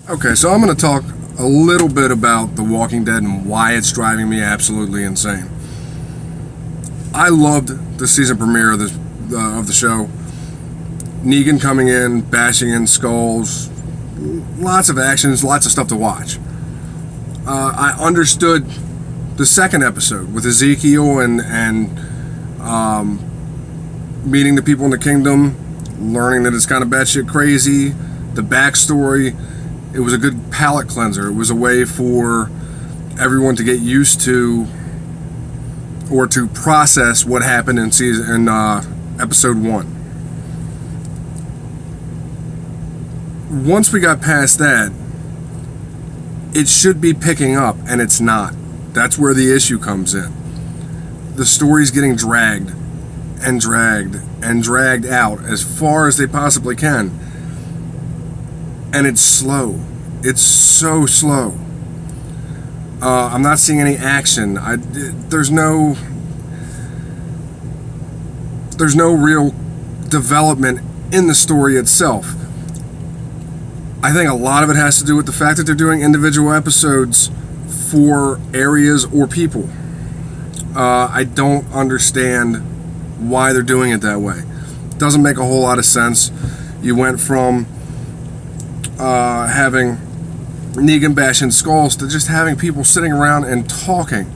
Okay, so I'm going to talk a little bit about The Walking Dead and why it's driving me absolutely insane. I loved the season premiere of the show. Negan coming in, bashing in skulls, lots of actions, lots of stuff to watch. I understood the second episode with Ezekiel and meeting the people in the kingdom, learning that it's kind of batshit crazy, the backstory. It was a good palate cleanser. It was a way for everyone to get used to or to process what happened in episode 1. Once we got past that, it should be picking up, and it's not. That's where the issue comes in. The story's getting dragged and dragged and dragged out as far as they possibly can. And it's slow. It's so slow. I'm not seeing any action. There's no real development in the story itself. I think a lot of it has to do with the fact that they're doing individual episodes for areas or people. I don't understand why they're doing it that way. It doesn't make a whole lot of sense. You went from having Negan bashing skulls to just having people sitting around and talking.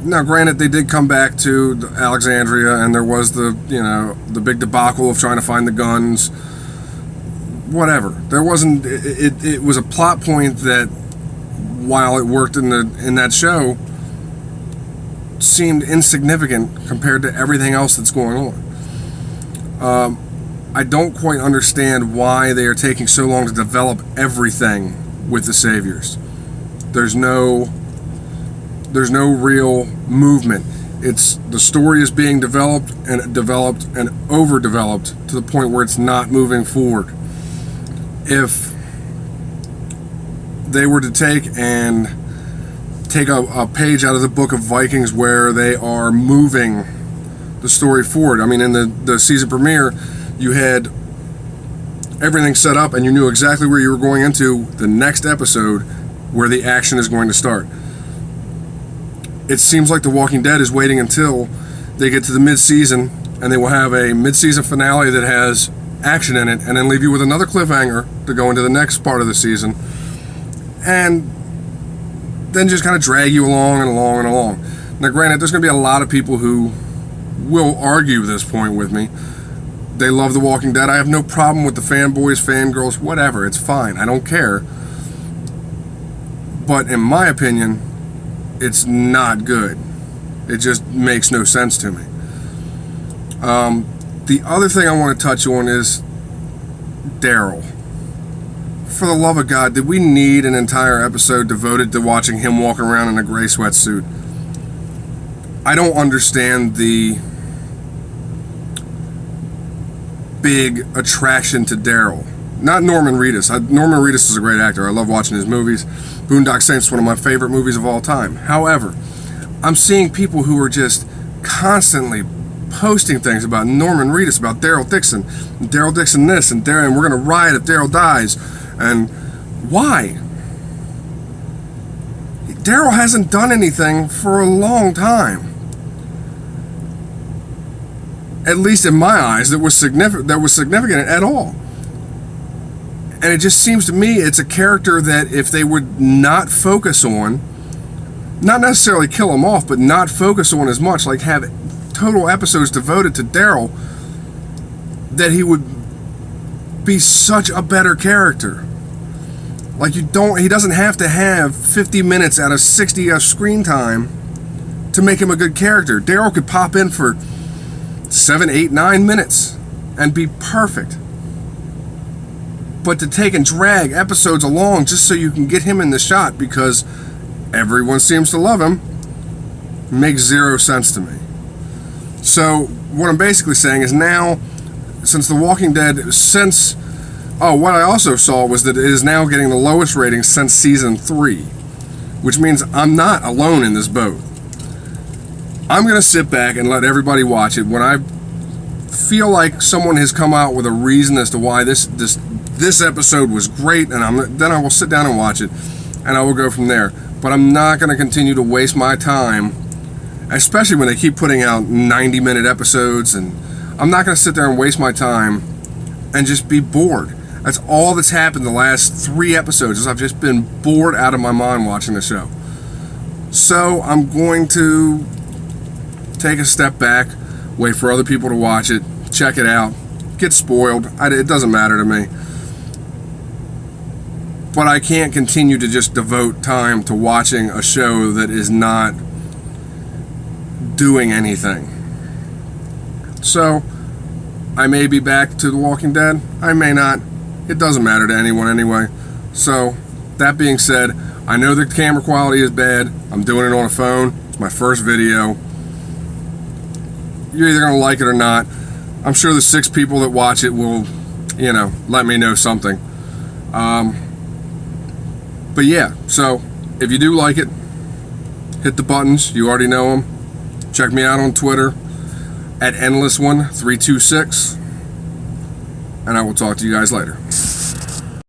Now, granted, they did come back to Alexandria, and there was the big debacle of trying to find the guns. Whatever. There wasn't. It was a plot point that, while it worked in that show, seemed insignificant compared to everything else that's going on. I don't quite understand why they are taking so long to develop everything with the Saviors. There's no real movement. It's the story is being developed and overdeveloped to the point where it's not moving forward. If they were to take a page out of the book of Vikings where they are moving the story forward. I mean, in the season premiere, you had everything set up and you knew exactly where you were going into the next episode where the action is going to start. It seems like The Walking Dead is waiting until they get to the mid-season and they will have a mid-season finale that has action in it and then leave you with another cliffhanger to go into the next part of the season and then just kind of drag you along and along and along. Now, granted, there's going to be a lot of people who will argue this point with me. They love The Walking Dead. I have no problem with the fanboys, fangirls, whatever. It's fine. I don't care. But in my opinion, it's not good. It just makes no sense to me. The other thing I want to touch on is Daryl. For the love of God, did we need an entire episode devoted to watching him walk around in a gray sweatsuit? I don't understand the big attraction to Daryl. Not Norman Reedus. Norman Reedus is a great actor. I love watching his movies. Boondock Saints is one of my favorite movies of all time. However, I'm seeing people who are just constantly posting things about Norman Reedus, about Daryl Dixon, and Daryl Dixon this, and we're going to riot if Daryl dies. And why? Daryl hasn't done anything for a long time. At least in my eyes, that was significant at all. And it just seems to me it's a character that if they would not focus on, not necessarily kill him off, but not focus on as much, like have total episodes devoted to Daryl, that he would be such a better character. Like he doesn't have to have 50 minutes out of 60 of screen time to make him a good character. Daryl could pop in for 7, 8, 9 minutes and be perfect. But to take and drag episodes along just so you can get him in the shot because everyone seems to love him makes zero sense to me. So what I'm basically saying is now, since The Walking Dead, what I also saw was that it is now getting the lowest ratings since season 3, which means I'm not alone in this boat. I'm going to sit back and let everybody watch it. When I feel like someone has come out with a reason as to why this this episode was great, and then I will sit down and watch it, and I will go from there. But I'm not going to continue to waste my time, especially when they keep putting out 90-minute episodes, and I'm not going to sit there and waste my time and just be bored. That's all that's happened the last 3 episodes, is I've just been bored out of my mind watching the show. So I'm going to take a step back, wait for other people to watch it, check it out, get spoiled. It doesn't matter to me. But I can't continue to just devote time to watching a show that is not doing anything. So, I may be back to The Walking Dead. I may not. It doesn't matter to anyone anyway. So, that being said, I know the camera quality is bad. I'm doing it on a phone. It's my first video. You're either going to like it or not. I'm sure the 6 people that watch it will, let me know something. But yeah, so if you do like it, hit the buttons. You already know them. Check me out on Twitter at endless1 326, and I will talk to you guys later.